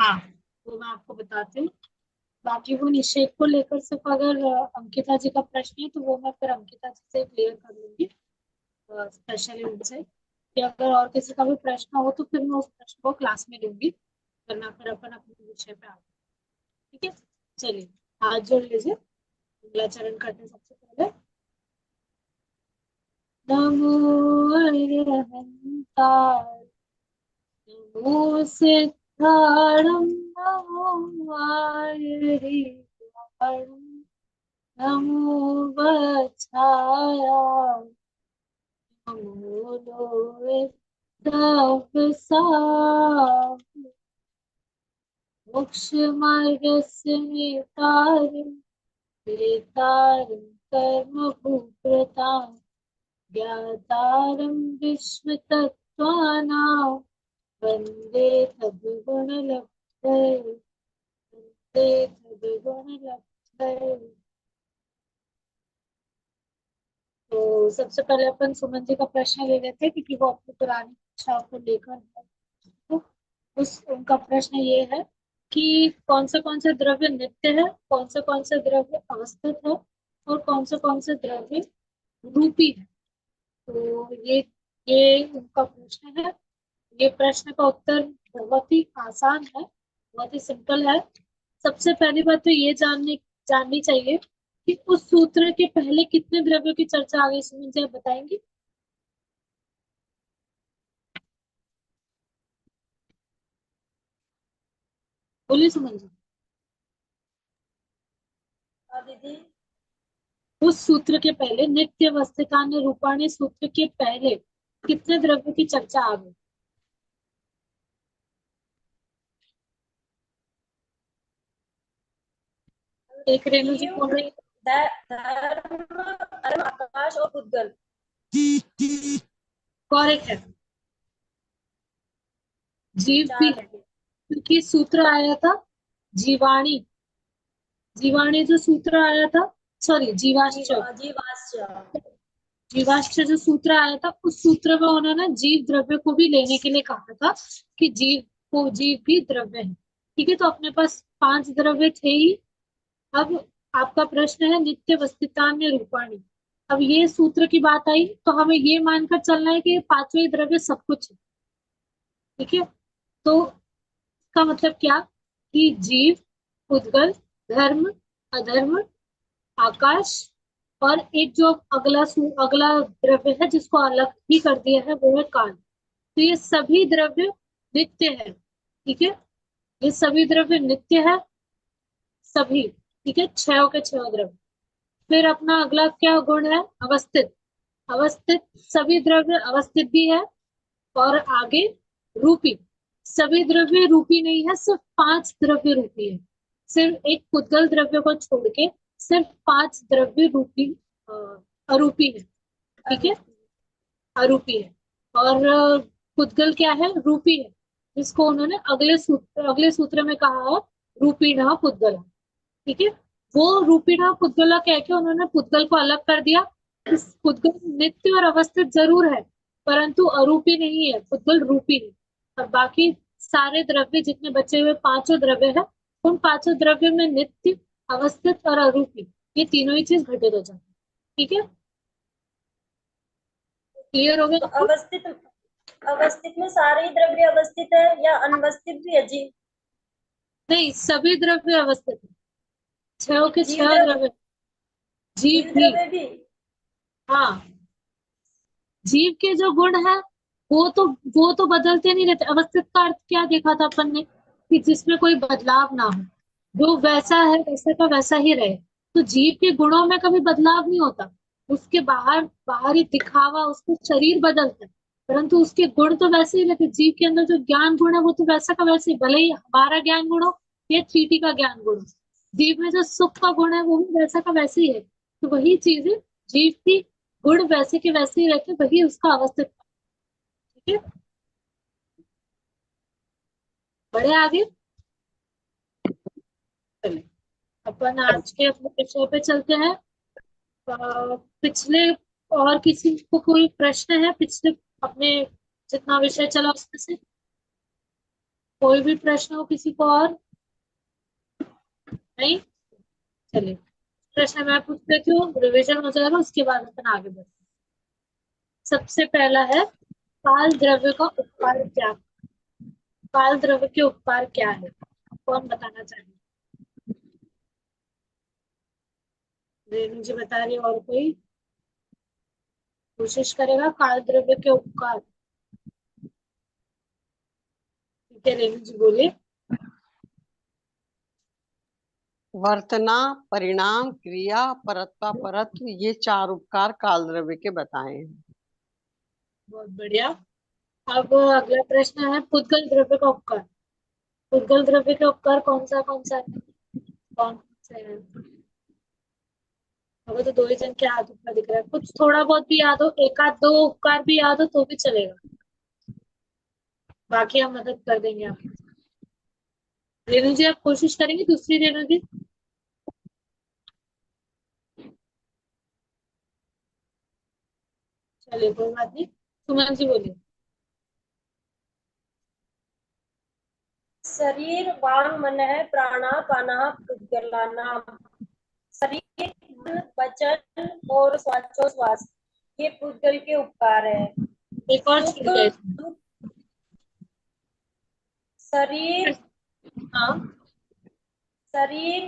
हाँ, वो मैं आपको बताती हूँ। बाकी वो निषेध को लेकर सिर्फ अगर अंकिता जी का प्रश्न है तो वो मैं फिर अंकिता जी से क्लियर कर लूंगी स्पेशली उनसे, कि अगर और किसी का भी प्रश्न हो तो फिर मैं उस प्रश्न को क्लास में लूंगी, वरना फिर अपन अपने विषय पे आगे। ठीक है, चलिए हाथ जोड़ लीजिए, अगला चरण करते हैं सबसे पहले। नमो अरहंताय, नमो सिद्धाणं, नमो वायुर्येयाणं, नमो वत्साय, नमो लोहिताभसाय, मोक्षमार्गस्य नेतारं, वेतारं कर्मभूभृतां, ज्ञातारं विश्वतत्त्वानां, वन्दे सद्गुणलब्धये, वन्दे सद्गुणलब्धये। तो सबसे पहले अपन सुमन जी का प्रश्न ले लेते हैं, क्योंकि वो अपनी पुरानी शिक्षा को लेकर है। तो उस उनका प्रश्न ये है कि कौन से द्रव्य नित्य है, कौन से द्रव्य अवस्थित है, और कौन से द्रव्य रूपी है। तो ये उनका प्रश्न है। ये प्रश्न का उत्तर बहुत ही आसान है, बहुत ही सिंपल है। सबसे पहली बात तो ये जाननी चाहिए कि उस सूत्र के पहले कितने द्रव्यों की चर्चा आ गई, सुमन जी आप बताएंगी। बोलिए सुमन जी। हाँ दीदी। उस सूत्र के पहले, नित्य वस्तिकान्य रूपाणी सूत्र के पहले कितने द्रव्यों की चर्चा आ गई। एक रेणु जी जीव, बोल रही धर्म, अरम, आकाश और उद्गल। है, करेक्ट है, जीव भी चार। है, क्योंकि सूत्र आया था जीवाणी। जीवाणी जो सूत्र आया था, सॉरी जीवाश्च, जीवाश्य। जीवाश्च जो सूत्र आया था, उस सूत्र में उन्होंने जीव द्रव्य को भी लेने के लिए कहा था कि जीव भी द्रव्य है। ठीक है, तो अपने पास 5 द्रव्य थे ही। अब आपका प्रश्न है नित्य वस्तितान्य रूपाणी। अब ये सूत्र की बात आई तो हमें ये मानकर चलना है कि ये पांचों ही द्रव्य सब कुछ है। ठीक है, तो इसका मतलब क्या कि जीव, उद्गल, धर्म, अधर्म, आकाश, और एक जो अगला द्रव्य है जिसको अलग ही कर दिया है वो है काल। तो ये सभी द्रव्य नित्य है। ठीक है, ये सभी द्रव्य नित्य है, सभी। ठीक है, छह के छह द्रव्य। फिर अपना अगला क्या गुण है, अवस्थित। अवस्थित, सभी द्रव्य अवस्थित भी है। और आगे रूपी, सभी द्रव्य रूपी नहीं है, सिर्फ 5 द्रव्य रूपी है। सिर्फ एक पुद्गल द्रव्य को छोड़ के सिर्फ 5 द्रव्य रूपी अ, अरूपी है। ठीक है, अरूपी है। और पुद्गल क्या है, रूपी है, जिसको उन्होंने अगले सूत्र में कहा है रूपीणः पुद्गल। ठीक है, वो रूपीणः पुद्गल कह के उन्होंने पुद्गल को अलग कर दिया। इस पुद्गल नित्य और अवस्थित जरूर है, परंतु अरूपी नहीं है, पुद्गल रूपी है। और बाकी सारे द्रव्य जितने बचे हुए पांचों द्रव्य है, उन पांचों द्रव्य में नित्य, अवस्थित और अरूपी, ये तीनों ही चीज घटित हो जाती है। ठीक है, क्लियर हो गया तो आपको। अवस्थित, अवस्थित में सारे ही द्रव्य अवस्थित है या अनवस्थित भी है जी? नहीं, सभी द्रव्य अवस्थित है, छह के जीव छह द्रव्य, द्रव्य। जीव जीव भी, द्रव्य भी। हाँ, जीव के जो गुण है वो तो बदलते नहीं रहते। अवस्थित का अर्थ क्या देखा था अपन ने, कि जिसमें कोई बदलाव ना हो, जो वैसा है वैसा का वैसा ही रहे। तो जीव के गुणों में कभी बदलाव नहीं होता। उसके बाहरी दिखावा, उसको शरीर बदलता है, परंतु उसके गुण तो वैसे ही रहते। जीव के अंदर जो ज्ञान गुण है वो तो वैसा का वैसे ही, भले ही हमारा ज्ञान गुण हो या चींटी का ज्ञान गुण हो, जीव में जो सुख का गुण है वो भी वैसा का वैसे ही है। तो वही चीज है, जीव की गुण वैसे के वैसे ही रहते, वही उसका अवस्थित। ठीक है, बड़े आगे चले, अपन आज के अपने विषय पे चलते हैं। पिछले और किसी को कोई प्रश्न है पिछले अपने जितना विषय चला उसमें से। कोई भी प्रश्न हो किसी को और? नहीं? चलिए, प्रश्न मैं पूछ लेती हूँ, रिविजन हो जाएगा, उसके बाद अपन आगे बढ़ते हैं। सबसे पहला है, काल द्रव्य का उपकार क्या? काल द्रव्य के उपकार क्या है? कौन बताना चाहिए? रेणु जी बता रही है, और कोई कोशिश करेगा? काल द्रव्य के उपकार। ठीक है, रेणु जी बोलिए। वर्तना, परिणाम, क्रिया, परत्वा, परत्व, ये 4 उपकार काल द्रव्य के बताए हैं। बहुत बढ़िया। अब अगला प्रश्न है, पुद्गल द्रव्य का उपकार। पुद्गल द्रव्य के उपकार कौन सा है? कौन से है? अगर तो दो ही जन के हाथ ऊपर दिख रहा है, कुछ थोड़ा बहुत भी याद हो, एक आध दो उपकार भी याद हो तो भी चलेगा, बाकी हम मदद कर देंगे आपको। रेणु जी आप कोशिश करेंगे, दूसरी रेणु जी? चलिए कोई बात नहीं, सुमन जी बोलिए। शरीर वांग मनः प्राणापानः पुद्गलानाम्। शरीर, मन, वचन और श्वासोच्छ्वास ये पुद्गल के उपकार है। एक और सुख छूट गया इसमें। दुख, शरीर हाँ, शरीर,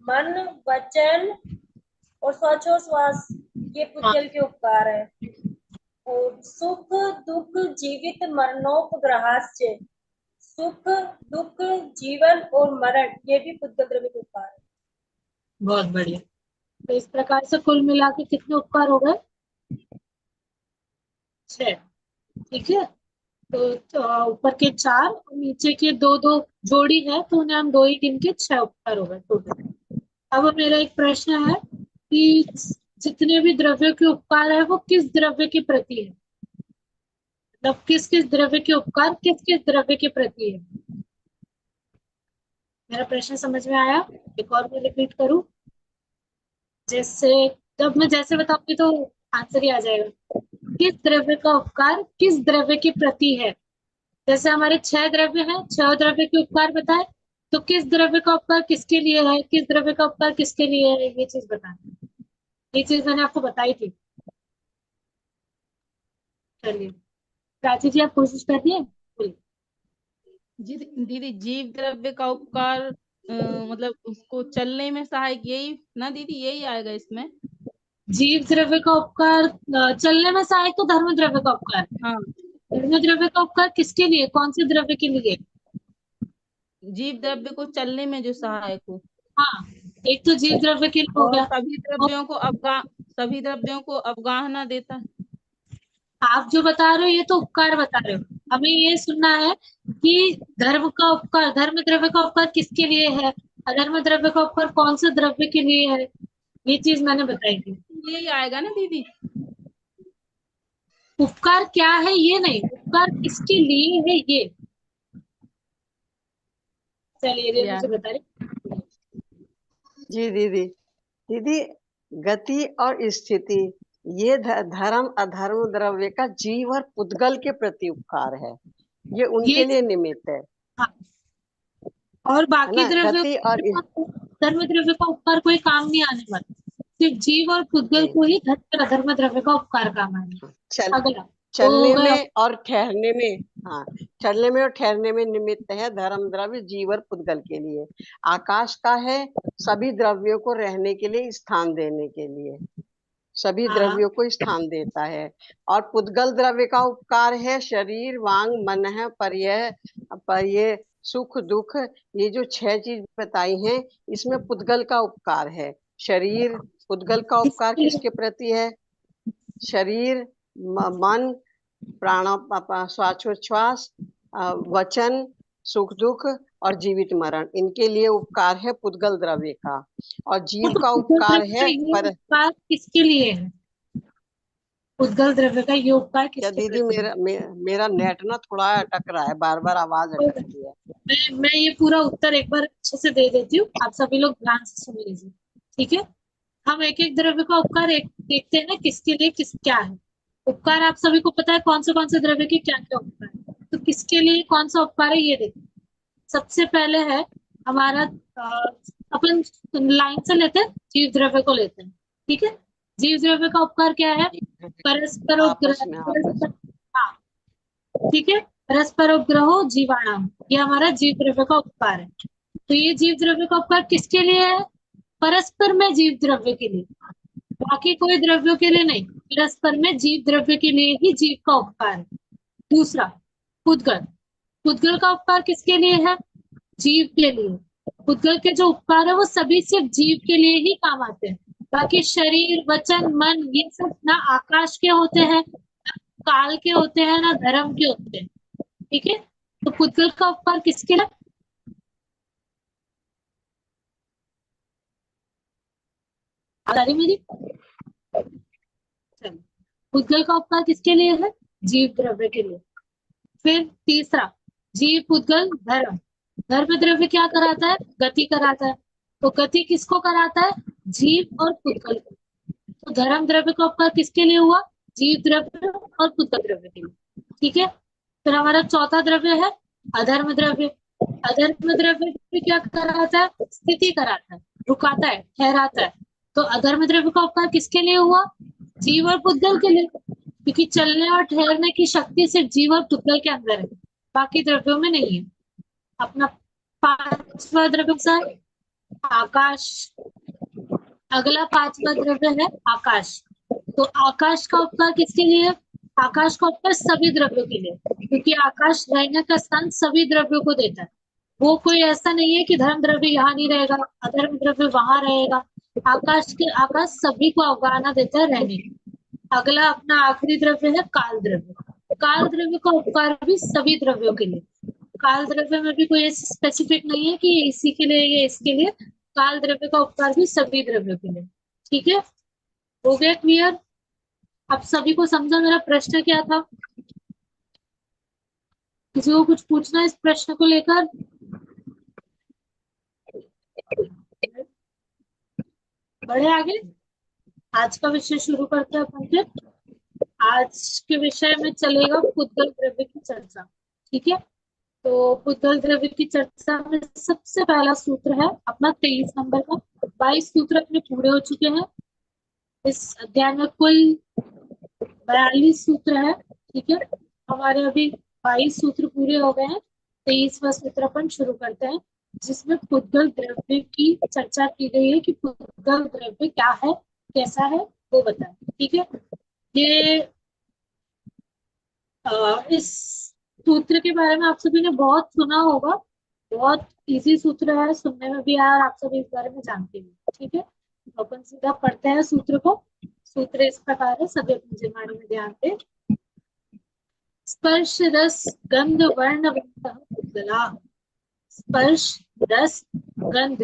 मन, वचन और श्वासोच्छ्वास ये हाँ, पुद्गल के उपकार है। और सुख दुख जीवित मरणोपग्रहाश्च, सुख दुख जीवन और मरण ये भी पुद्गल द्रव्य के उपकार है। बहुत बढ़िया। तो इस प्रकार से कुल मिला के कितने उपकार हो गए? 6। ठीक है, तो ऊपर के 4 और नीचे के दो दो जोड़ी है, तो उन्हें हम दो ही गिन के 6 उपकार हो गए टोटल। अब मेरा एक प्रश्न है कि जितने भी द्रव्यों के उपकार है वो किस द्रव्य के प्रति है? मतलब किस किस द्रव्य के उपकार किस किस द्रव्य के प्रति है? मेरा प्रश्न समझ में आया? एक और मैं रिपीट करूं? जैसे, जब मैं जैसे बताऊंगी तो आंसर ही आ जाएगा। किस द्रव्य का उपकार किस द्रव्य के प्रति है? जैसे हमारे 6 द्रव्य हैं, 6 द्रव्य के उपकार बताए, तो किस द्रव्य का उपकार किसके लिए है, किस द्रव्य का उपकार किसके लिए है, ये चीज बताना। ये चीज मैंने आपको बताई थी। चलिए, प्राची जी आप कोशिश कर रही है, बोलिए। जी दीदी, जीव द्रव्य का उपकार मतलब उसको चलने में सहायक, यही ना दीदी, यही आएगा इसमें। जीव द्रव्य का उपकार चलने में सहायक तो धर्म द्रव्य का उपकार। हाँ, धर्म द्रव्य का उपकार किसके लिए, कौन से द्रव्य के लिए? जीव द्रव्य को चलने में जो सहायक हो। हाँ, एक तो जीव द्रव्य के लिए हो और गया। सभी द्रव्यों को अवगाहना देता है। आप जो बता रहे हो ये तो उपकार बता रहे हो, हमें ये सुनना है कि धर्म का उपकार, धर्म द्रव्य का उपकार किसके लिए है, अधर्म द्रव्य का उपकार कौन से द्रव्य के लिए है, ये चीज मैंने बताई थी। यही आएगा ना दीदी। उपकार क्या है ये नहीं, उपकार किसके लिए है ये। चलिए ये मुझे बता रहे। जी दीदी, दीदी गति और स्थिति ये धर्म अधर्म द्रव्य का जीव और पुद्गल के प्रति उपकार है, ये उनके ये, लिए निमित्त है। हाँ, और है बाकी ना? द्रव्य, गति और धर्म द्रव्य का उपकार कोई काम नहीं आने वाला, सिर्फ जीव और पुद्गल नहीं, को ही धर्म और अधर्म द्रव्य का उपकार काम आने। चल अगला तो हो चलने गया। में और ठहरने में, हाँ, चलने में और ठहरने में निमित्त है धर्म द्रव्य जीव और पुद्गल के लिए। आकाश का है सभी द्रव्यों को रहने के लिए, स्थान देने के लिए, सभी हाँ, द्रव्यों को स्थान देता है। और पुद्गल द्रव्य का उपकार है शरीर वांग मन है पर्यय पर्यय सुख दुख, ये जो 6 चीज बताई हैं इसमें पुद्गल का उपकार है। शरीर, पुद्गल का उपकार किसके लिए? किसके प्रति है? शरीर, मन, प्राण, श्वासोच्छ्वास, वचन, सुख दुख और जीवित मरण, इनके लिए उपकार है पुद्गल द्रव्य का। और वो जीव तो का पुद्गल उपकार द्रव्य का है ये पर। उपकार किसके लिए है? पुद्गल द्रव्य का ये उपकार क्या किसके दीदी, प्रति है? मेरा नेट ना थोड़ा अटक रहा है, बार बार आवाज तो अटकती है। मैं ये पूरा उत्तर एक बार अच्छे से दे देती हूँ, आप सभी लोग ध्यान से सुन लीजिए। ठीक है, हम एक एक द्रव्य का उपकार एक देखते हैं ना, किसके लिए किस क्या है। उपकार आप सभी को पता है कौन से द्रव्य के क्या क्या उपकार है, तो किसके लिए कौन सा उपकार है ये देखिए। सबसे पहले है हमारा अपन लाइन से लेते हैं, जीव द्रव्य को लेते हैं। ठीक है, जीव द्रव्य का उपकार क्या है? परस्पर आपस में हाँ, ठीक है, परस्पर उपग्रहो जीवाणु, ये हमारा जीव द्रव्य का उपकार है। तो ये जीव द्रव्य का उपकार किसके लिए है? परस्पर में जीव द्रव्य के लिए, बाकी कोई द्रव्यों के लिए नहीं, परस्पर में जीव द्रव्य के लिए ही जीव का उपकार है। दूसरा, पुद्गल, पुद्गल का उपकार किसके लिए है? जीव के लिए। पुद्गल के जो उपकार है वो सभी सिर्फ जीव के लिए ही काम आते हैं। बाकी शरीर, वचन, मन, ये सब ना आकाश के होते हैं, ना काल के होते हैं, ना धर्म के होते हैं। ठीक है, तो पुद्गल का उपकार किसके लिए? आ रही मेरी? चलो, पुद्गल का उपकार किसके लिए है? जीव द्रव्य के लिए। फिर तीसरा, जीव, पुद्गल, धर्म। धर्म द्रव्य क्या कराता है? गति कराता है। तो गति किसको कराता है? जीव और पुद्गल को। तो धर्म द्रव्य का उपकार किसके लिए हुआ? जीव द्रव्य और पुद्गल द्रव्य के लिए। ठीक है, फिर हमारा चौथा द्रव्य है अधर्म द्रव्य। अधर्म द्रव्य भी क्या कराता है? स्थिति कराता है, रुकाता है, ठहराता है। तो अधर्म द्रव्य का उपकार किसके लिए हुआ? जीव और पुद्गल के लिए, क्योंकि चलने और ठहरने की शक्ति सिर्फ जीव और पुद्गल के अंदर है, बाकी द्रव्यों में नहीं है। अपना पांचवा द्रव्य सा आकाश। अगला पांचवा द्रव्य है आकाश। तो आकाश का उपकार किसके लिए? आकाश का उपकार सभी द्रव्यों के लिए, क्योंकि आकाश रहने का स्थान सभी द्रव्यों को देता है। वो कोई ऐसा नहीं है कि धर्म द्रव्य यहाँ नहीं रहेगा, अधर्म द्रव्य वहां रहेगा। आकाश सभी को अवगाहना देता है रहने की। अगला अपना आखिरी द्रव्य है काल द्रव्य। काल द्रव्य का उपकार भी सभी द्रव्यों के लिए। काल द्रव्य में भी कोई स्पेसिफिक नहीं है कि ये इसी के लिए, ये इसके लिए। काल द्रव्य का उपकार भी सभी द्रव्यों के लिए। ठीक है, हो गया क्लियर? अब सभी को समझा मेरा प्रश्न क्या था? किसी को कुछ पूछना है इस प्रश्न को लेकर? बढ़े आगे, आज का विषय शुरू करते हैं अपन फिर। आज के विषय में चलेगा पुद्गल द्रव्य की चर्चा। ठीक है, तो पुद्गल द्रव्य की चर्चा में सबसे पहला सूत्र है अपना 23 नंबर का। 22 सूत्र अपने पूरे हो चुके हैं। इस अध्याय में कुल 42 सूत्र है। ठीक है, हमारे अभी 22 सूत्र पूरे हो गए हैं। 23वां सूत्र अपन शुरू करते हैं, जिसमें पुद्गल द्रव्य की चर्चा की गई है कि पुद्गल द्रव्य क्या है, कैसा है, वो बताएं। ठीक है, ये इस सूत्र के बारे में आप सभी ने बहुत सुना होगा। बहुत इजी सूत्र है, सुनने में भी आया और आप सभी इस बारे में जानते हैं। ठीक है, तो अपन सीधा पढ़ते हैं सूत्र को। सूत्र इस प्रकार है, सभी अपनी जिम्माड़ी में ध्यान दें। स्पर्श रस गंध वर्णवंतः पुद्गला। स्पर्श रस गंध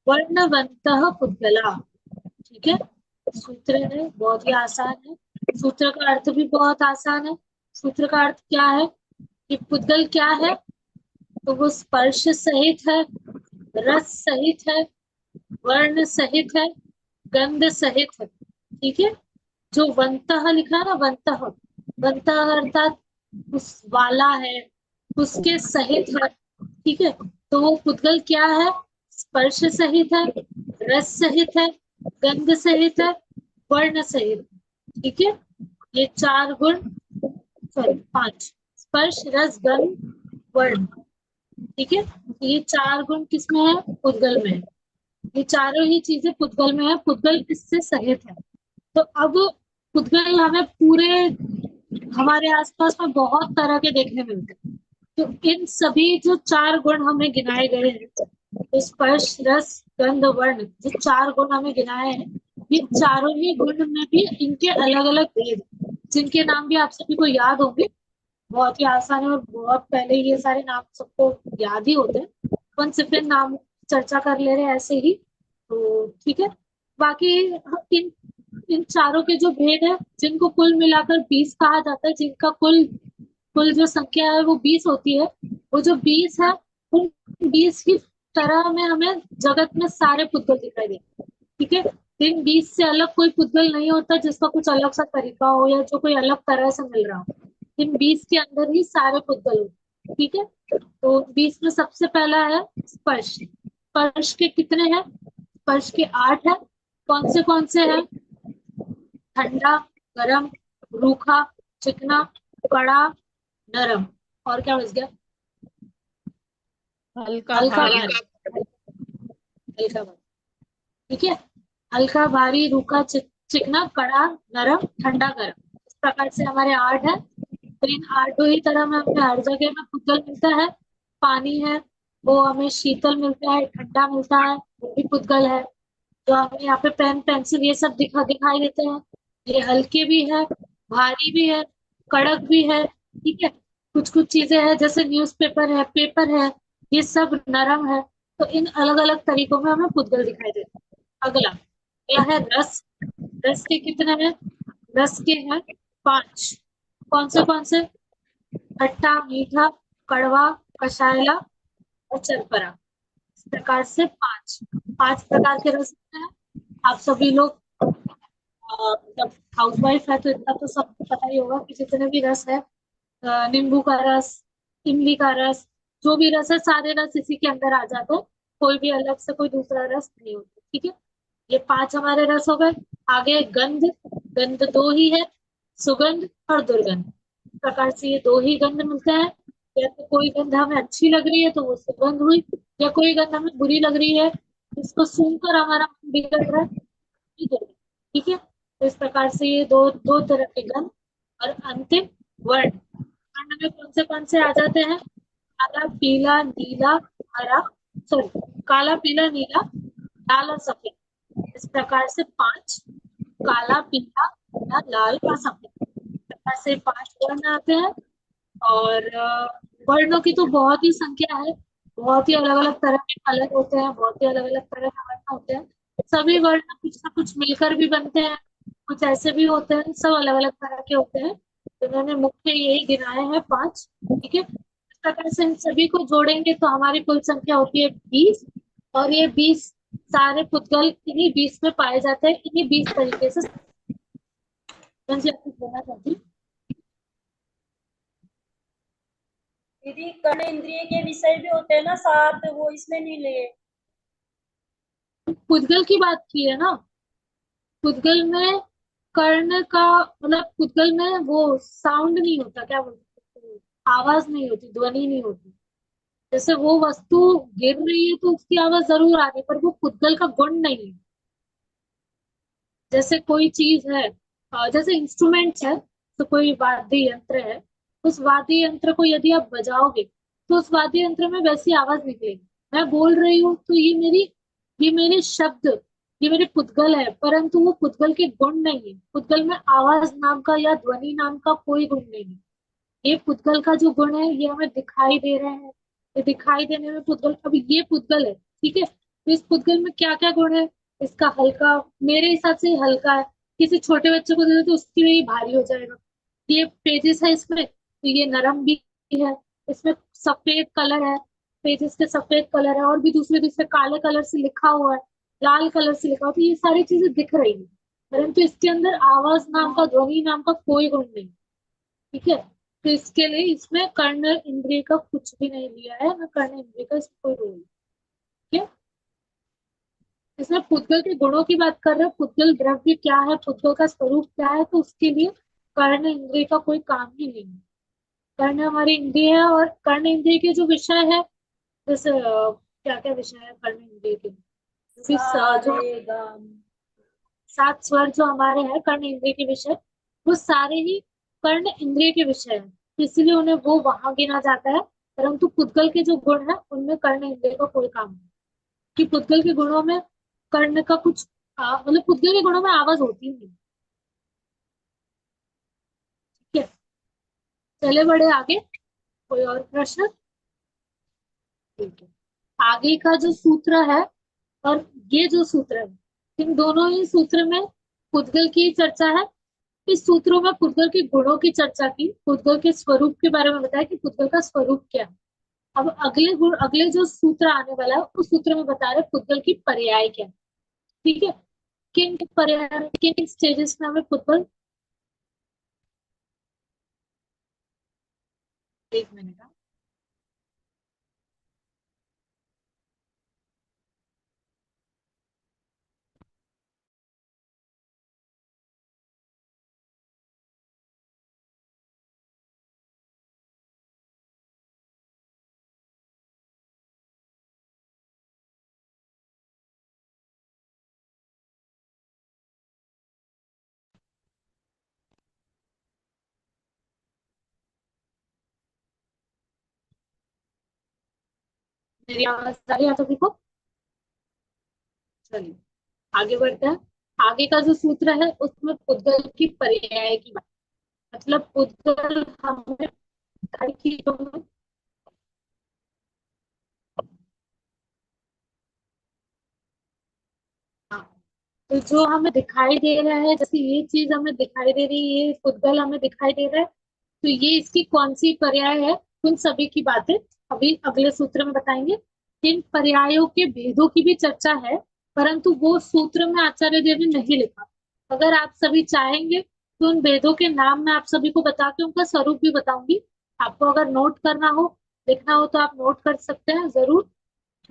वर्णवंतः पुद्गला। ठीक है, सूत्र है, बहुत ही आसान है। सूत्र का अर्थ भी बहुत आसान है। सूत्र का अर्थ क्या है कि पुद्गल क्या है? तो वो स्पर्श सहित है, रस सहित है, वर्ण सहित है, गंध सहित है। ठीक है, जो वंतः लिखा है ना, वंतः, वंतः अर्थात उस वाला है, उसके सहित है। ठीक है, तो वो पुद्गल क्या है? स्पर्श सहित है, रस सहित है, गंध सहित है, वर्ण सहित। ठीक है, ये 4 गुण, सॉरी 5, स्पर्श रस गंध वर्ण। ठीक है, ये 4 गुण किसमें है? पुद्गल में है। ये चारों ही चीजें पुद्गल में है, पुद्गल इससे सहित है। तो अब पुद्गल हमें पूरे हमारे आसपास में बहुत तरह के देखने मिलते हैं। तो इन सभी जो 4 गुण हमें गिनाए गए हैं, तो स्पर्श रस गंध वर्ण, जो 4 गुण हमें गिनाए हैं, ये चारों ही गुण में भी इनके अलग अलग भेद, जिनके नाम भी आप सभी को याद होंगे। बहुत ही आसान है और बहुत पहले ये सारे नाम सबको याद ही होते हैं। अपन सिर्फ इन नाम चर्चा कर ले रहे हैं ऐसे ही। तो ठीक है, बाकी इन इन चारों के जो भेद है, जिनको कुल मिलाकर 20 कहा जाता है, जिनका कुल कुल जो संख्या है वो 20 होती है। वो जो 20 है, उन 20 की तरह में हमें जगत में सारे पुद्गल दिखाई देते हैं। ठीक है, इन 20 से अलग कोई पुद्गल नहीं होता जिसका कुछ अलग सा तरीका हो या जो कोई अलग तरह से मिल रहा हो। इन 20 के अंदर ही सारे पुद्गल होते हैं। ठीक है। तो 20 में सबसे पहला है स्पर्श। स्पर्श के कितने हैं? स्पर्श के 8 है। कौन से हैं? ठंडा, गरम, रूखा, चिकना, कड़ा, नरम, और क्या बच गया? हल्का हल्का भारी। भारी। हल्का भारी, ठीक है। हल्का भारी, रूखा, चिकना, कड़ा, नरम, ठंडा, गरम, इस प्रकार से हमारे 8 है। तो इन 8 ही तरह में हमें हर जगह में पुद्गल मिलता है। पानी है वो हमें शीतल मिलता है, ठंडा मिलता है, वो भी पुद्गल है। जो हमें यहाँ पे पेन पेंसिल ये सब दिखाई देते हैं, ये हल्के भी है, भारी भी है, कड़क भी है, ठीक है। कुछ कुछ चीजें हैं जैसे न्यूज़पेपर है, पेपर है, ये सब नरम है। तो इन अलग अलग तरीकों में हमें पुद्गल दिखाई देते हैं। अगला अगला है रस। रस के कितने हैं? रस के हैं 5। कौन से? खट्टा, मीठा, कड़वा, कषायला और चरपरा, इस प्रकार से 5 प्रकार के रस होते हैं। आप सभी लोग जब हाउस वाइफ है तो इतना तो सबको पता ही होगा कि जितने भी रस है, नींबू का रस, इमली का रस, जो भी रस है सारे रस इसी के अंदर आ जाते हैं। कोई भी अलग से कोई दूसरा रस नहीं होता, ठीक है। ये 5 हमारे रस हो गए। आगे गंध। गंध 2 ही है, सुगंध और दुर्गंध। इस प्रकार से ये 2 ही गंध मिलते हैं। या तो कोई गंध हमें अच्छी लग रही है तो वो सुगंध हुई, या कोई गंध हमें बुरी लग रही है जिसको सूंघकर हमारा मन बिगड़ रहा है, ये दुर्गंध, ठीक है। तो इस प्रकार से ये दो दो तरह के गंध। और अंतिम वर्ण। वर्ण में कौन से आ जाते हैं? काला, पीला, नीला, हरा, सॉरी, काला, पीला, नीला, लाल और सफेद, इस प्रकार से 5। काला, पीला, नीला, लाल और सफेद, इस प्रकार से 5 वर्ण आते हैं। और वर्णों की तो बहुत ही संख्या है। बहुत ही अलग अलग तरह के कलर होते हैं, बहुत ही अलग अलग तरह के वर्ण होते हैं। सभी वर्ण कुछ ना कुछ मिलकर भी बनते हैं, कुछ ऐसे भी होते हैं, सब अलग अलग तरह के होते हैं। तो इन्होंने मुख्य यही गिनाए हैं 5, ठीक है। इस प्रकार से इन सभी को जोड़ेंगे तो हमारी कुल संख्या होती है 20। और ये 20 सारे पुद्गल इन्हीं 20 में पाए जाते हैं, इन्हीं 20 तरीके से। जी, आप कुछ बोलना चाहती हैं? दीदी कर्ण इंद्रिय के विषय भी होते हैं ना 7, वो इसमें नहीं लिए। पुद्गल की बात की है ना। पुद्गल में कर्ण का मतलब पुद्गल में वो साउंड नहीं होता, क्या बोलते हैं, आवाज नहीं होती, ध्वनि नहीं होती। जैसे वो वस्तु गिर रही है तो उसकी आवाज जरूर आ रही है, पर वो पुद्गल का गुण नहीं है। जैसे कोई चीज है, जैसे इंस्ट्रूमेंट्स है, तो कोई वाद्य यंत्र है, उस वाद्य यंत्र को यदि आप बजाओगे तो उस वाद्य यंत्र में वैसी आवाज निकलेगी। मैं बोल रही हूँ तो ये मेरे शब्द, ये मेरे पुद्गल है, परंतु वो पुद्गल के गुण नहीं है। पुद्गल में आवाज नाम का या ध्वनि नाम का कोई गुण नहीं है। ये पुद्गल का जो गुण है ये हमें दिखाई दे रहे हैं, ये दिखाई देने में पुद्गल, अभी ये पुद्गल है, ठीक है। तो इस पुद्गल में क्या क्या गुण है? इसका हल्का, मेरे हिसाब से ये हल्का है। किसी छोटे बच्चे को दे दो तो उसके लिए ये भारी हो जाएगा। ये पेजेस है इसमें तो ये नरम भी है। इसमें सफेद कलर है, पेजेस के सफेद कलर है, और भी दूसरे दूसरे काले कलर से लिखा हुआ है, लाल कलर से लिखा हुआ है, तो ये सारी चीजें दिख रही है, परंतु इसके अंदर आवाज नाम का, ध्वनि नाम का कोई गुण नहीं, ठीक है। तो इसके लिए इसमें कर्ण इंद्रिय का कुछ भी नहीं लिया है, ना कर्ण इंद्रिय का इसमें कोई रोल, ठीक है। इसमें पुद्गल के गुणों की बात कर रहे हैं, पुद्गल द्रव्य क्या है, पुद्गल का स्वरूप क्या है, तो उसके लिए कर्ण इंद्रिय का कोई काम ही नहीं है। कर्ण हमारी इंद्रिय है, और कर्ण इंद्रिय के जो विषय है, जैसे क्या क्या विषय है कर्ण इंद्रिय के? जो रे गम। 7 स्वर जो हमारे हैं कर्ण इंद्रिय के विषय, वो सारे ही कर्ण इंद्रिय के विषय हैं, इसलिए उन्हें वो वहां गिना जाता है। परंतु पुद्गल के जो गुण है उनमें कर्ण इंद्रिय का कोई काम नहीं, कि पुद्गल के गुणों में कर्ण का कुछ मतलब पुद्गल के गुणों में आवाज होती नहीं, ठीक है। चले बड़े आगे, कोई और प्रश्न? ठीक है। आगे का जो सूत्र है और ये जो सूत्र है, इन दोनों ही सूत्र में पुद्गल की चर्चा है। इस सूत्रों में पुद्गल के गुणों की चर्चा की, पुद्गल के स्वरूप के बारे में बताया कि पुद्गल का स्वरूप क्या है। अब अगले गुण, अगले जो सूत्र आने वाला है उस सूत्र में बता रहे पुद्गल की पर्याय क्या है, ठीक है। किन पर्याय, किन स्टेजेस में हमें पुद्गल, एक मिनट, मेरी आवाज आ रही है सभी को? चलिए आगे बढ़ते हैं। आगे का जो सूत्र है उसमें पुद्गल की पर्याय की बात, मतलब पुद्गल हमें कई चीजों में, हाँ, तो जो हमें दिखाई दे रहा है, जैसे ये चीज हमें दिखाई दे रही है, ये पुद्गल हमें दिखाई दे रहा है, तो ये इसकी कौन सी पर्याय है, उन सभी की बातें अभी अगले सूत्र में बताएंगे। इन पर्यायों के भेदों की भी चर्चा है, परंतु वो सूत्र में आचार्य देव ने नहीं लिखा। अगर आप सभी चाहेंगे तो उन भेदों के नाम मैं आप सभी को बता के उनका स्वरूप भी बताऊंगी। आपको अगर नोट करना हो, लिखना हो, तो आप नोट कर सकते हैं जरूर,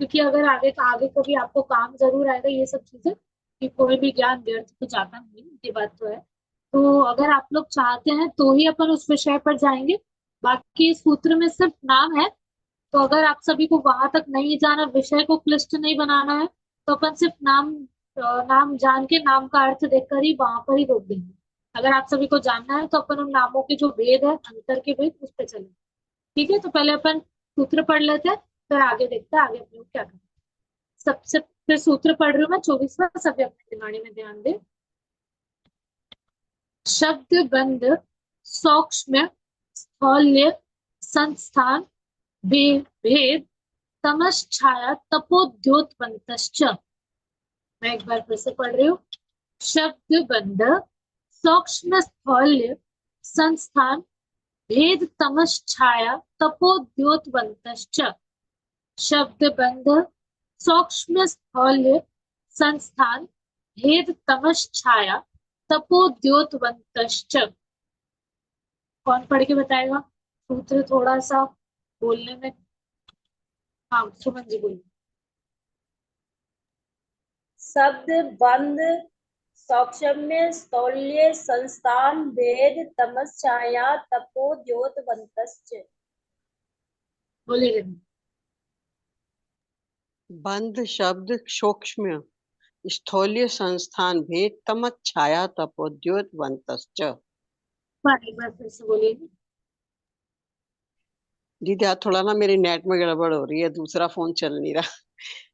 क्योंकि अगर आगे कभी आपको काम जरूर आएगा ये सब चीजें, कि कोई भी ज्ञान व्यर्थ तो जाता नहीं, ये बात तो है। तो अगर आप लोग चाहते हैं तो ही अपन उस विषय पर जाएंगे, बाकी सूत्र में सिर्फ नाम है। तो अगर आप सभी को वहां तक नहीं जाना, विषय को क्लिष्ट नहीं बनाना है, तो अपन सिर्फ नाम जान के नाम का अर्थ देखकर ही वहां पर ही रोक देंगे। अगर आप सभी को जानना है तो अपन उन नामों के जो भेद है, अंतर के भेद, उस पर चलेंगे। ठीक है, तो पहले अपन सूत्र पढ़ लेते हैं, फिर आगे देखते हैं आगे अपन लोग क्या करते हैं। सबसे फिर सूत्र पढ़ रही हूँ मैं, 24वां, सभी अपने दिमाग में ध्यान दें। शब्द बंध सौक्ष्म स्थौल्य संस्थान भेद तमस छाया तपोद्योतवंतश्च। मैं एक बार फिर से पढ़ रही हूँ। शब्द बंध सौक्ष्म स्थौल्य संस्थान भेद तमस छाया तपोद्योतवंतश्च। शब्द बंध सौक्ष्म स्थौल्य संस्थान भेद तमस छाया तपोद्योतवंतश्च। कौन पढ़ के बताएगा सूत्र थोड़ा सा बोलने में? हाँ, सुमन जी बोलिए। शब्द बंध सौक्ष्म्य स्थौल्य संस्थान भेद तमस छाया तपो द्योतवंतश्च। बोलिए रवि। बंध शब्द सूक्ष्म स्थौल्य संस्थान भेद तमत छाया तपोद्योत वंतश्च। एक बार फिर से बोलिए। दीदी आज थोड़ा ना मेरे नेट में गड़बड़ हो रही है, दूसरा फोन चल नहीं रहा।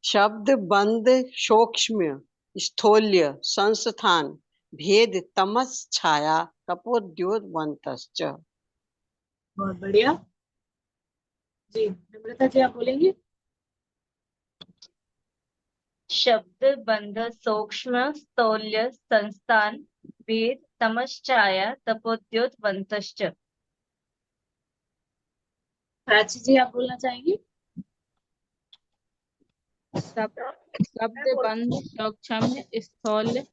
शब्द बंध सूक्ष्म स्थौल्य संस्थान भेद तमस छाया तपोद्योत वंतश्च। बहुत बढ़िया जी। नम्रता जी आप बोलेंगे। शब्द बंध सूक्ष्म स्थौल्य संस्थान भेद तमश्चाया तपोद्योतवंतश्च। प्राची जी आप बोलना चाहेंगी। शब्द बंध सौक्ष्म स्थौल्य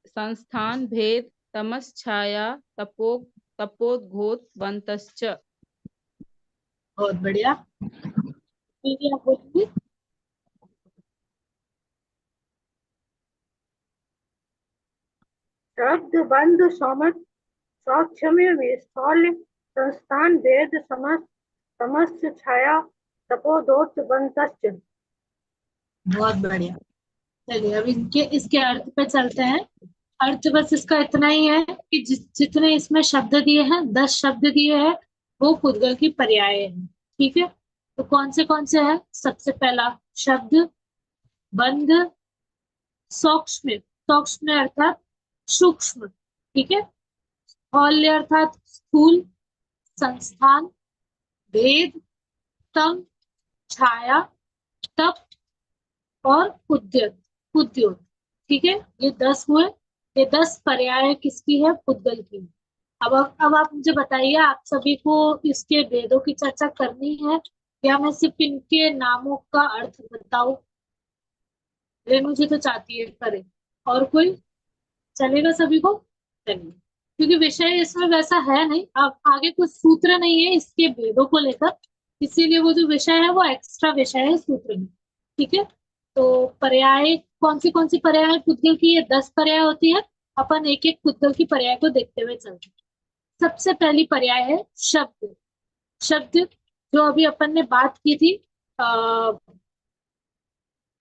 संस्थान भेद तमस छाया तपोद्घोतवंतश्च। बहुत बढ़िया जी, आप बोलेंगे। शब्द बंध सौक्ष्म्य स्थौल्य संस्थान भेद समस्त छाया तपोदोतवंतश्च। बहुत बढ़िया। चलिए अब इनके इसके अर्थ पे चलते हैं। अर्थ बस इसका इतना ही है कि जितने इसमें शब्द दिए हैं, 10 शब्द दिए हैं, वो पुद्गल की पर्याय है। ठीक है, तो कौन से है? सबसे पहला शब्द बंध सौक्ष्म, सौक्ष्म अर्थात सूक्ष्म, ठीक है। स्थौल्य अर्थात स्थूल, संस्थान, भेद, तम, छाया, तप और उद्यत, उद्योत। ठीक है, ये 10 हुए। ये 10 पर्याय किसकी है? पुद्गल की। अब आप मुझे बताइए, आप सभी को इसके भेदों की चर्चा करनी है या मैं सिर्फ इनके नामों का अर्थ बताऊं? रेणु जी तो चाहती है करे, और कोई? चलेगा सभी को? चलिए, क्योंकि विषय इसमें वैसा है नहीं, अब आगे कुछ सूत्र नहीं है इसके भेदों को लेकर, इसीलिए वो जो विषय है वो एक्स्ट्रा विषय है सूत्र में। ठीक है, तो पर्याय कौन सी पर्याय पुद्गल की? ये 10 पर्याय होती है। अपन एक एक पुद्गल की पर्याय को देखते हुए चलते हैं। सबसे पहली पर्याय है शब्द। शब्द जो अभी अपन ने बात की थी,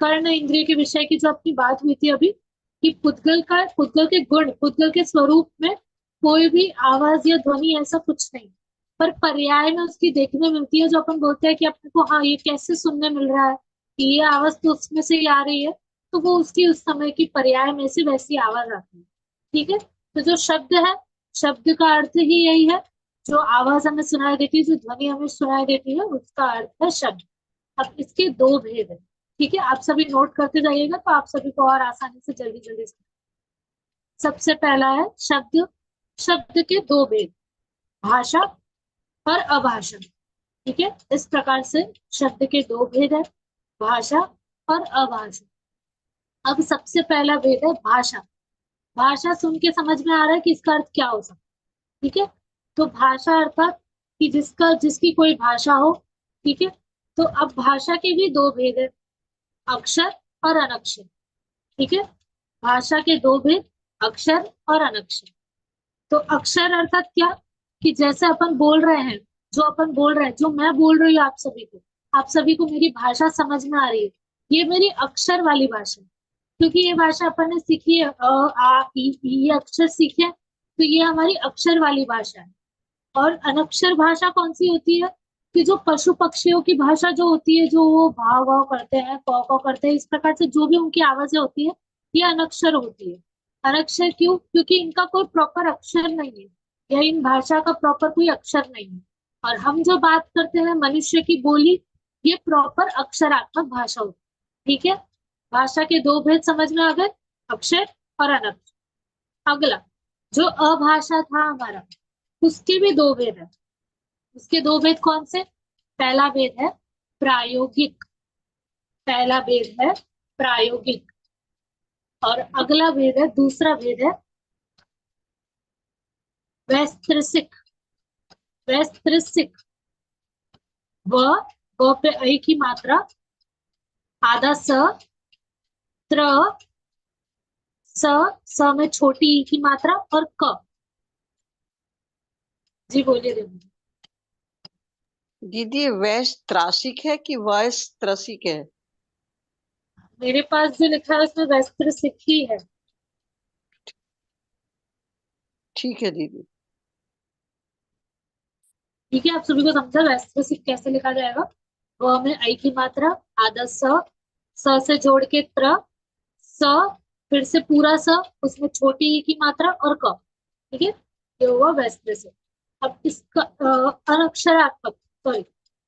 कर्ण इंद्रिय के विषय की जो अपनी बात हुई थी अभी, कि पुद्गल के गुण, पुद्गल के स्वरूप में कोई भी आवाज या ध्वनि ऐसा कुछ नहीं। पर पर्याय में उसकी देखने मिलती है, जो अपन बोलते हैं कि अपने को हाँ ये कैसे सुनने मिल रहा है कि ये आवाज तो उसमें से ही आ रही है, तो वो उसकी उस समय की पर्याय में से वैसी आवाज आती है। ठीक है, तो जो शब्द है, शब्द का अर्थ ही यही है, जो आवाज हमें सुनाई देती है, जो ध्वनि हमें सुनाई देती है, उसका अर्थ है शब्द। अब इसके दो भेद है। ठीक है, आप सभी नोट करते जाइएगा तो आप सभी को और आसानी से जल्दी जल्दी सबसे पहला है शब्द। शब्द के दो भेद, भाषा और अभाषा। ठीक है, इस प्रकार से शब्द के दो भेद है, भाषा और अभाषा। अब सबसे पहला भेद है भाषा। भाषा सुन के समझ में आ रहा है कि इसका अर्थ क्या हो सकता है। ठीक है, तो भाषा अर्थात कि जिसका जिसकी कोई भाषा हो। ठीक है, तो अब भाषा के भी दो भेद है, अक्षर और अनक्षर। ठीक है, भाषा के दो भेद, अक्षर और अनक्षर। तो अक्षर अर्थात क्या, कि जैसे अपन बोल रहे हैं, जो अपन बोल रहे हैं, जो मैं बोल रही हूँ आप सभी को मेरी भाषा समझ में आ रही है, ये मेरी अक्षर वाली भाषा है। क्योंकि ये भाषा अपन ने सीखी है, आ ई ये अक्षर सीखे हैं, तो ये हमारी अक्षर वाली भाषा है। और अनक्षर भाषा कौन सी होती है, कि जो पशु पक्षियों की भाषा जो होती है, जो वो भाव भाव करते हैं, कौ कौ करते हैं, इस प्रकार से जो भी उनकी आवाजें होती है, ये अनक्षर होती है। अनक्षर क्यों, क्योंकि इनका कोई प्रॉपर अक्षर नहीं है, या इन भाषा का प्रॉपर कोई अक्षर नहीं है। और हम जो बात करते हैं मनुष्य की बोली, ये प्रॉपर अक्षरात्मक भाषा होती है। ठीक है, भाषा के दो भेद समझ में आ गए, अक्षर और अनक्षर। अगला जो अभाषा था हमारा, उसके भी दो भेद है। उसके दो भेद कौन से, पहला भेद है प्रायोगिक। पहला भेद है प्रायोगिक, और अगला भेद है, दूसरा भेद है वैस्तृसिक। वैस्तृसिक, व पे ऐ की मात्रा, आधा स, त्र, स में छोटी ई की मात्रा, और क। जी बोलिए देवी। दीदी वैस्त्रासिक है कि वैस्त्रसिक है? मेरे पास जो लिखा है उसमें वैस्तृसिक ही है। ठीक है दीदी। ठीक है, आप सभी को समझा वैस्तृसिक कैसे लिखा जाएगा। व में ऐ की मात्रा, आधा स से जोड़ के त्र, स, फिर से पूरा स, उसमें छोटी ई की मात्रा, और क। ठीक है, ये हुआ वैस्तृसिक। अब इसका अनक्षरात्मक, सॉरी,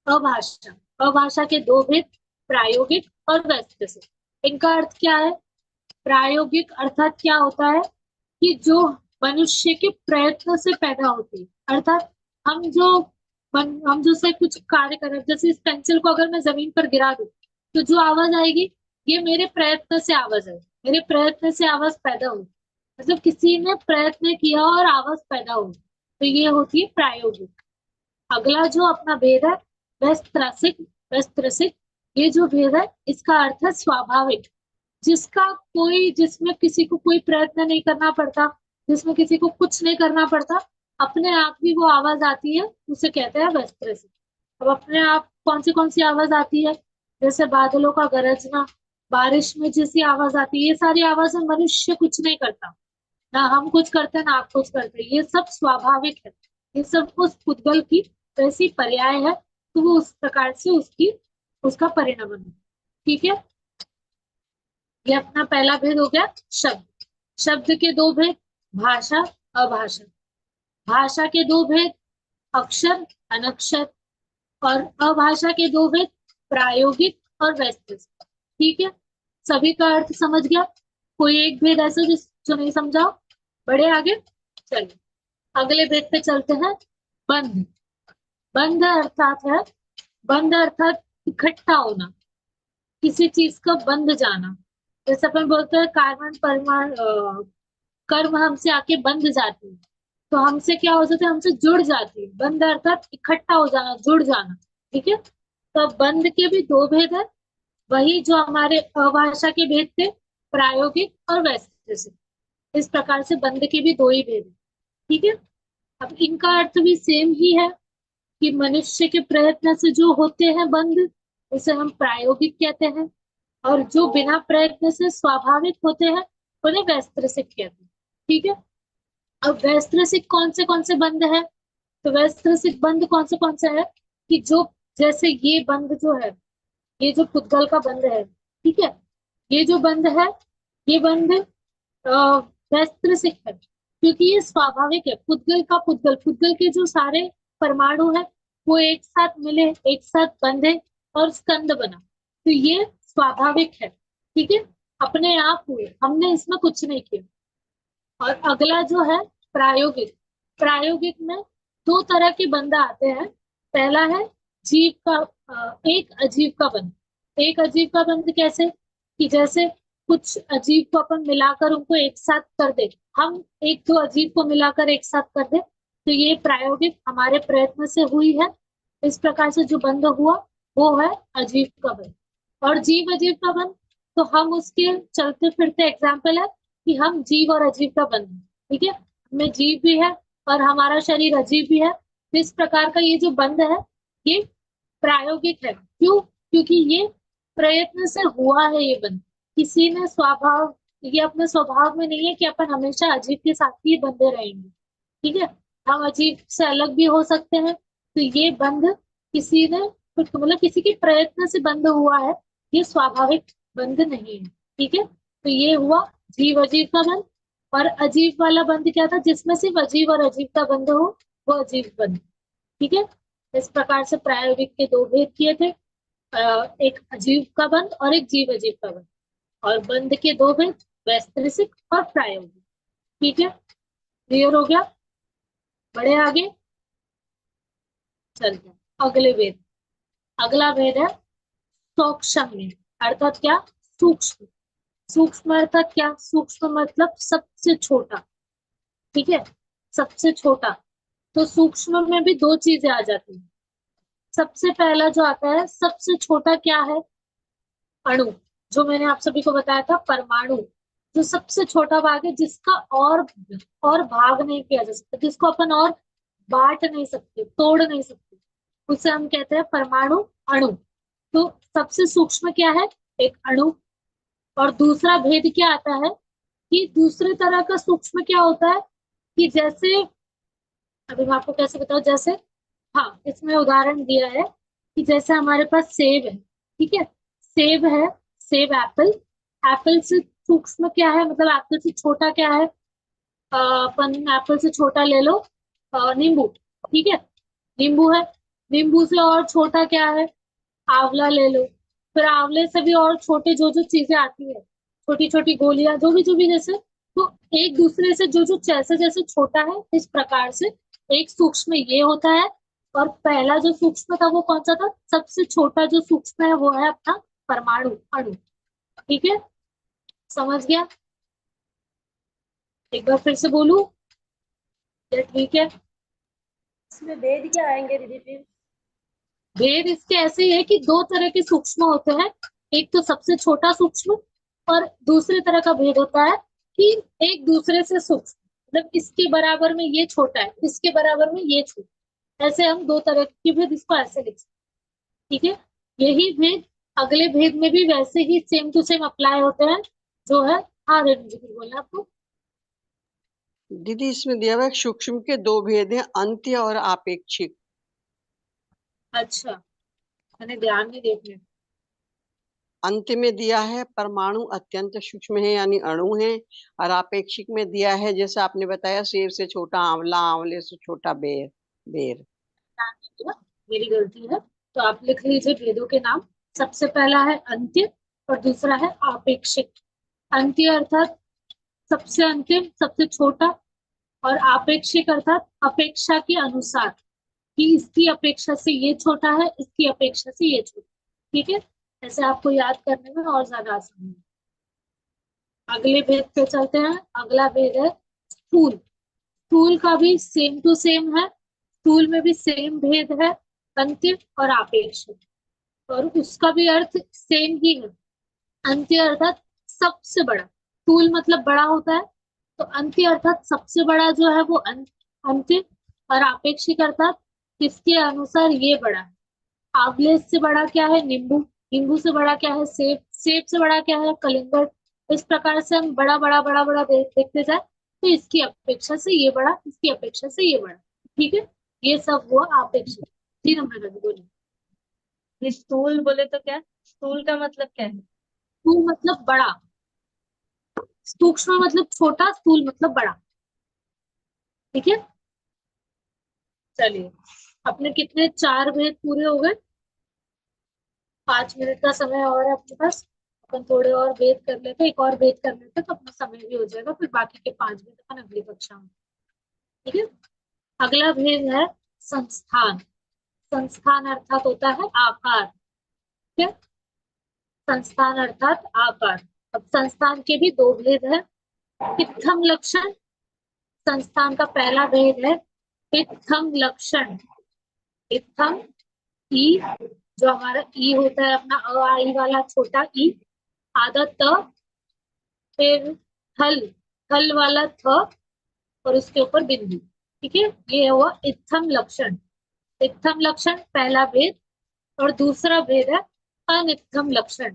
अभाषा। अभाषा के दो भेद, प्रायोगिक और वैस्तृसिक। इनका अर्थ क्या है, प्रायोगिक अर्थात क्या होता है, कि जो मनुष्य के प्रयत्न से पैदा होती है। अर्थात हम जो से कुछ कार्य कर रहे हैं, जैसे इस पेंसिल को अगर मैं जमीन पर गिरा दूं, तो जो आवाज आएगी, ये मेरे प्रयत्न से आवाज है, मेरे प्रयत्न से आवाज पैदा हुई, मतलब किसी ने प्रयत्न किया और आवाज पैदा हुई, तो ये होती है प्रायोगिक। अगला जो अपना भेद है वैस्तृसिक। वैस्तृसिक, ये जो भेद है, इसका अर्थ है स्वाभाविक, जिसमें किसी को कोई प्रयत्न नहीं करना पड़ता, जिसमें किसी को कुछ नहीं करना पड़ता, अपने आप ही वो आवाज आती है, उसे कहते हैं वैस्तृसिक। अब अपने आप कौन सी आवाज आती है, जैसे बादलों का गरजना, बारिश में जैसी आवाज आती है, ये सारी आवाजें मनुष्य कुछ नहीं करता, ना हम कुछ करते हैं ना आप कुछ करते हैं, ये सब स्वाभाविक है, ये सब उस पुद्गल की वैसी पर्याय है, तो वो उस प्रकार से उसका परिणाम है। ठीक है, ये अपना पहला भेद हो गया शब्द। शब्द के दो भेद, भाषा अभाषा। भाषा के दो भेद, अक्षर अनक्षर। और अभाषा के दो भेद, प्रायोगिक और वैस्तृसिक। ठीक है, सभी का अर्थ समझ गया, कोई एक भेद ऐसा जो नहीं समझा, बढ़े आगे। चलिए अगले भेद पे चलते हैं, बंध। बंध अर्थात है, बंध अर्थात इकट्ठा होना, किसी चीज का बंध जाना। जैसे अपन बोलते हैं कार्बन परमाणु कर्म हमसे आके बंध जाती है, तो हमसे क्या हो जाता है, हमसे जुड़ जाती है। बंध अर्थात इकट्ठा हो जाना, जुड़ जाना। ठीक है, तो बंध के भी दो भेद है, वही जो हमारे अभाषा के भेद थे, प्रायोगिक और वैस्तृसिक। इस प्रकार से बंध के भी दो ही भेद है। ठीक है, अब इनका अर्थ भी सेम ही है, कि मनुष्य के प्रयत्न से जो होते हैं बंध, उसे हम प्रायोगिक कहते हैं, और जो बिना प्रयत्न से स्वाभाविक होते हैं उन्हें वैस्तृसिक कहते हैं। ठीक है, अब वैस्तृसिक कौन से बंध है, तो वैस्तृसिक बंध कौन सा है कि जो जैसे ये बंध जो है, ये जो पुद्गल का बंध है, ठीक है, ये जो बंध है, ये बंध वैस्तृसिक है क्योंकि ये स्वाभाविक है। पुद्गल का पुद्गल, पुद्गल के जो सारे परमाणु है वो एक साथ मिले, एक साथ बंधे और स्कंद बना, तो ये स्वाभाविक है, ठीक है, अपने आप हुए, हमने इसमें कुछ नहीं किया। और अगला जो है प्रायोगिक, प्रायोगिक में दो तरह के बंध आते हैं। पहला है जीव का एक अजीव का बंध। एक अजीव का बंध कैसे कि जैसे कुछ अजीव को अपन मिलाकर उनको एक साथ कर दे, हम एक दो अजीव को मिलाकर एक साथ कर दे, तो ये प्रायोगिक हमारे प्रयत्न से हुई है। इस प्रकार से जो बंध हुआ वो है अजीव का बंध। और जीव अजीव का बंध, तो हम उसके चलते फिरते एग्जाम्पल है कि हम जीव और अजीव का बंध, ठीक है, हमें जीव भी है और हमारा शरीर अजीव भी है। तो इस प्रकार का ये जो बंध है ये प्रायोगिक है। क्यों? क्योंकि ये प्रयत्न से हुआ है ये बंध, किसी ने स्वभाव, ये अपने स्वभाव में नहीं है कि अपन हमेशा अजीव के साथ ही बंधे रहेंगे, ठीक है, हम अजीव से अलग भी हो सकते हैं। तो ये बंध किसी ने, मतलब किसी के प्रयत्न से बंध हुआ है, ये स्वाभाविक बंध नहीं है, ठीक है। तो ये हुआ जीव अजीव का बंध। और अजीव वाला बंध क्या था, जिसमें सिर्फ अजीव और अजीव का बंध हो, वो अजीव बंध, ठीक है। इस प्रकार से प्रायोगिक के दो भेद किए थे, एक अजीव का बंध और एक जीव अजीव का बंध। और बंध के दो भेद, वैस्तृसिक और प्रायोगिक, ठीक है, क्लियर हो गया। बड़े आगे चलते हैं अगले भेद। अगला भेद है सूक्ष्म, अर्थात क्या, सूक्ष्म। सूक्ष्म अर्थात क्या, सूक्ष्म मतलब सबसे छोटा, ठीक है, सबसे छोटा। तो सूक्ष्म में भी दो चीजें आ जाती हैं। सबसे पहला जो आता है, सबसे छोटा क्या है, अणु, जो मैंने आप सभी को बताया था, परमाणु, जो सबसे छोटा भाग है, जिसका और भाग नहीं किया जा सकता, जिसको अपन और बांट नहीं सकते, तोड़ नहीं सकते, उसे हम कहते हैं परमाणु, अणु। तो सबसे सूक्ष्म क्या है, एक अणु। और दूसरा भेद क्या आता है कि दूसरे तरह का सूक्ष्म क्या होता है कि जैसे, अभी मैं आपको कैसे बताऊं, जैसे, हाँ, इसमें उदाहरण दिया है कि जैसे हमारे पास सेब है, ठीक है, सेब है, सेब, एप्पल, एप्पल से सूक्ष्म क्या है, मतलब एप्पल से छोटा क्या है, अपन एप्पल से छोटा ले लो नींबू, ठीक है, नींबू है। नींबू से और छोटा क्या है, आंवला ले लो। फिर आंवले से भी और छोटे जो जो चीजें आती है, छोटी छोटी गोलियां, जो भी जैसे, तो एक दूसरे से जो जो जैसे जैसे छोटा है, इस प्रकार से एक सूक्ष्म ये होता है। और पहला जो सूक्ष्म था वो कौन सा था, सबसे छोटा जो सूक्ष्म है वो है अपना परमाणु, अणु, ठीक है, समझ गया। एक बार फिर से बोलूं, ये ठीक है। इसमें भेद क्या आएंगे दीदी फिर? भेद इसके ऐसे ही है कि दो तरह के सूक्ष्म होते हैं, एक तो सबसे छोटा सूक्ष्म, और दूसरे तरह का भेद होता है कि एक दूसरे से सूक्ष्म, मतलब इसके बराबर में ये छोटा है, इसके बराबर में ये छोटा, ऐसे हम दो तरह के भेद इसको ऐसे लिख सकते हैं, ठीक है। यही भेद अगले भेद में भी वैसे ही सेम टू सेम अप्लाई होते हैं, जो है, हाँ रेणु जी कुछ बोलना आपको। दीदी इसमें दिया हुआ है सूक्ष्म के दो भेद हैं, अंत्य और आपेक्षिक। अच्छा, मैंने ध्यान नहीं देखने। अंत्य में दिया है परमाणु अत्यंत सूक्ष्म है यानी अणु है, और आपेक्षिक में दिया है जैसे आपने बताया सेब से छोटा आंवला, आंवले से छोटा बेर, बेर। मेरी गलती है, तो आप लिख लीजिए भेदों के नाम। सबसे पहला है अंत्य और दूसरा है आपेक्षिक। अंत्य अर्थात सबसे अंतिम, सबसे छोटा, और आपेक्षिक अर्थात अपेक्षा के अनुसार, कि इसकी अपेक्षा से ये छोटा है, इसकी अपेक्षा से ये छोटा, ठीक है, ऐसे आपको याद करने में और ज्यादा आसानी है। अगले भेद पे चलते हैं। अगला भेद है स्थूल। स्थूल का भी सेम टू सेम है, स्थूल में भी सेम भेद है, अंत्य और आपेक्षिक, और उसका भी अर्थ सेम ही है। अंत्य अर्थात सबसे बड़ा, स्थूल मतलब बड़ा होता है, तो अंत्य अर्थात सबसे बड़ा जो है वो अंत्य, और आपेक्षिक अर्थात किसके अनुसार ये बड़ा है। आंवले से बड़ा क्या है, नींबू, नींबू से बड़ा क्या है, सेब, सेब से बड़ा क्या है, कलिंगर। इस प्रकार से हम बड़ा बड़ा बड़ा बड़ा देखते जाए, तो इसकी अपेक्षा से ये बड़ा, इसकी अपेक्षा से ये बड़ा, ठीक है। ये सब हुआ अपेक्षित। 3 नंबर का बोलिए। स्थूल बोले तो क्या, स्थूल का मतलब क्या है? स्थूल मतलब बड़ा, सूक्ष्म मतलब छोटा, स्थूल मतलब बड़ा। ठीक है, चलिए अपने कितने 4 भेद पूरे हो गए। 5 मिनट का समय और है अपने पास, अपन थोड़े और भेद कर लेते, एक और भेद कर लेते तो अपना समय भी हो जाएगा, फिर बाकी के 5 भेद अपन अगली कक्षा में। ठीक है, अगला भेद है संस्थान। संस्थान अर्थात होता है आकार। ठीक है, संस्थान अर्थात आकार। अब संस्थान के भी 2 भेद है। इत्थम लक्षण, संस्थान का पहला भेद है इत्थम लक्षण। इत्थम ई, जो हमारा ई होता है अपना अ आ ई वाला छोटा ई, आधा त, फिर थल, थल वाला थ, और उसके ऊपर बिंदु। ठीक है, ये हुआ इत्थम लक्षण। इत्थम लक्षण पहला भेद, और दूसरा भेद है अनित्थम लक्षण।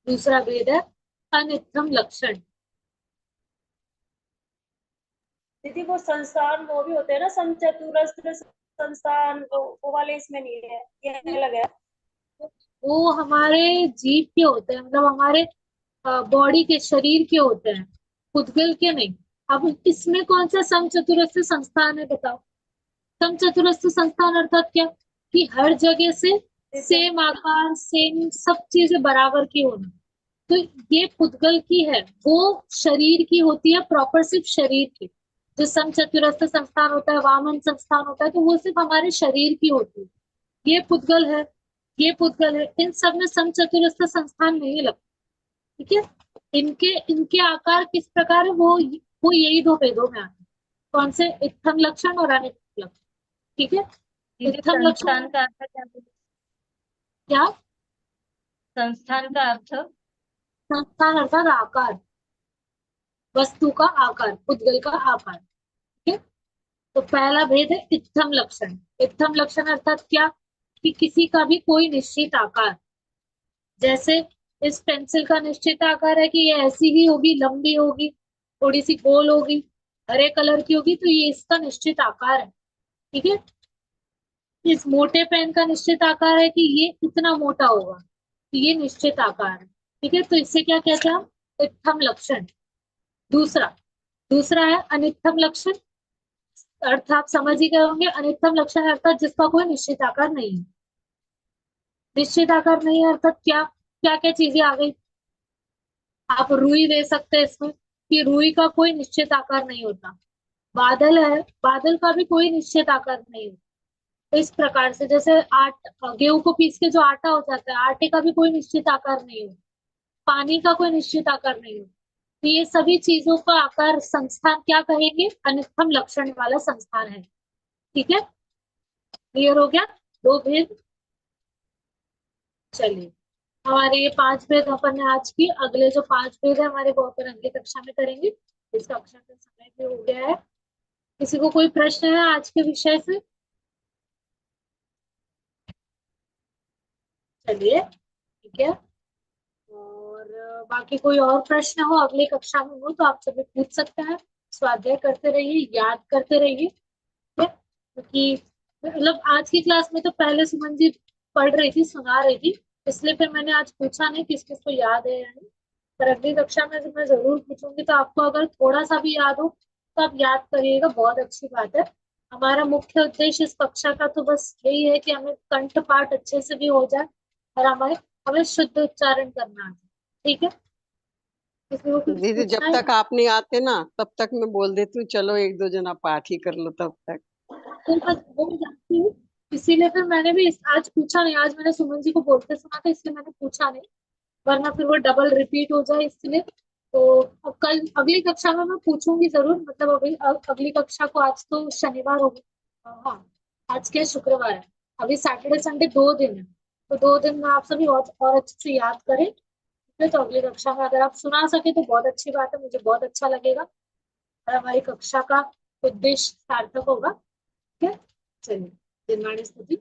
दूसरा भेद है अनित्थम लक्षण। दीदी वो संस्थान वो भी होते हैं ना, समचतुरस्र संस्थान, वो वाले इसमें नहीं है, ये अलग है। वो हमारे जीव के होते हैं, मतलब हमारे बॉडी के, शरीर के होते हैं, पुद्गल के नहीं। अब इसमें कौन सा समचतुरस्र संस्थान है बताओ। समचतुरस्र संस्थान अर्थात क्या, कि हर जगह से सेम आकार, सेम सब चीजें बराबर की होना। तो ये पुद्गल की है, वो शरीर की होती है, प्रॉपर सिर्फ शरीर की। जो समचतुरस्र संस्थान होता है, वामन संस्थान होता है, तो वो सिर्फ हमारे शरीर की होती है। ये पुद्गल है, ये पुद्गल है, इन सब में समचतुरस्र संस्थान नहीं लगता। ठीक है, इनके इनके आकार किस प्रकार है, वो यही 2 भेदों में आते हैं। कौन से, इत्थम लक्षण और अनित्थम लक्षण। ठीक है, दीदी इत्थम लक्षण संस्थान का अर्थ क्या बोले? क्या, संस्थान का अर्थ? संस्थान अर्थात आकार, वस्तु का आकार, पुद्गल का आकार। ठीक है, तो पहला भेद है इत्थम लक्षण। इत्थम लक्षण अर्थात क्या, कि किसी का भी कोई निश्चित आकार, जैसे इस पेंसिल का निश्चित आकार है कि ये ऐसी ही होगी, लंबी होगी, थोड़ी सी गोल होगी, हरे कलर की होगी, तो ये इसका निश्चित आकार है। ठीक है, इस मोटे पेन का निश्चित आकार है कि ये इतना मोटा होगा, तो ये निश्चित आकार है। ठीक है, तो इससे क्या कहते हैं हम, इत्थम लक्षण। दूसरा दूसरा है अनित्थम लक्षण। अर्थ आप समझ ही गए होंगे, अनित्थम लक्षण अर्थात जिसका कोई निश्चित आकार नहीं है। निश्चित आकार नहीं है अर्थात क्या, क्या क्या चीजें आ गई। आप रुई दे सकते हैं इसमें, कि रुई का कोई निश्चित आकार नहीं होता। बादल है, बादल का भी कोई निश्चित आकार नहीं होता। तो इस प्रकार से जैसे गेहूं को पीस के जो आटा हो जाता है, आटे का भी कोई निश्चित आकार नहीं होता, पानी का कोई निश्चित आकार नहीं होता। तो ये सभी चीजों का आकार संस्थान क्या कहेंगे, अनित्थम लक्षण वाला संस्थान है। ठीक है, क्लियर हो गया, 2 भेद। चलिए, हमारे ये 5 भेद अपन ने आज की, अगले जो 5 भेद है हमारे, वो अपन अगली कक्षा में करेंगे। इस कक्षा का समय भी हो गया है। किसी को कोई प्रश्न है आज के विषय से? चलिए ठीक है, और बाकी कोई और प्रश्न हो अगली कक्षा में हो तो आप सभी पूछ सकते हैं। स्वाध्याय करते रहिए, याद करते रहिए। ठीक है, क्योंकि मतलब आज की क्लास में तो पहले सुमन जी पढ़ रही थी, सुना रही थी, इसलिए फिर मैंने आज पूछा नहीं किस किस को याद है या नहीं। पर अगली कक्षा में मैं जरूर पूछूंगी, तो आपको अगर थोड़ा सा भी याद हो तो आप याद करिएगा, बहुत अच्छी बात है। हमारा मुख्य उद्देश्य इस कक्षा का तो बस यही है कि हमें कंठ पाठ अच्छे से भी हो जाए, और हमें शुद्ध उच्चारण करना है। ठीक है, किसी को कुछ दीदी जब पूछना है? तक आप नहीं आते ना तब तक मैं बोल देती हूँ चलो 1-2 जना पाठ ही कर लो तब तक। तो बस बोल जाती हूँ, इसीलिए फिर मैंने भी आज पूछा नहीं। आज मैंने सुमन जी को बोलते सुना था, इसलिए मैंने पूछा नहीं, वरना फिर वो डबल रिपीट हो जाए, इसलिए। तो अब कल अगली कक्षा में मैं पूछूंगी जरूर, मतलब अभी अगली कक्षा को, आज तो शनिवार हो गया, हाँ आज क्या शुक्रवार है, अभी सैटरडे संडे 2 दिन है, तो 2 दिन में आप सभी और अच्छे से याद करें। ठीक है, तो अगली कक्षा में अगर आप सुना सके तो बहुत अच्छी बात है, मुझे बहुत अच्छा लगेगा, और हमारी कक्षा का उद्देश्य सार्थक होगा। ठीक है, चलिए, दिन स्तुति।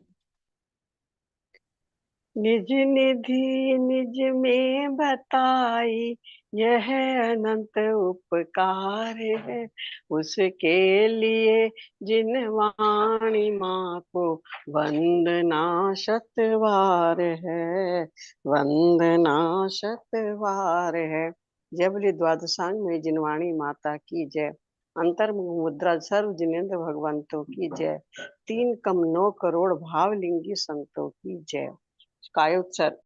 निज निधि निज में बताई, यह अनंत उपकार है। उसके लिए जिन वाणी माँ को वंदना शतवार है, वंदना शतवार है। जय बोले द्वादशांग में जिनवाणी माता की जय। अंतर्मुख मुद्रा सर्व जिनेन्द्र भगवंतों की जय। 3 कम 9 करोड़ भावलिंगी संतों की जय। कायोत्सर्ग।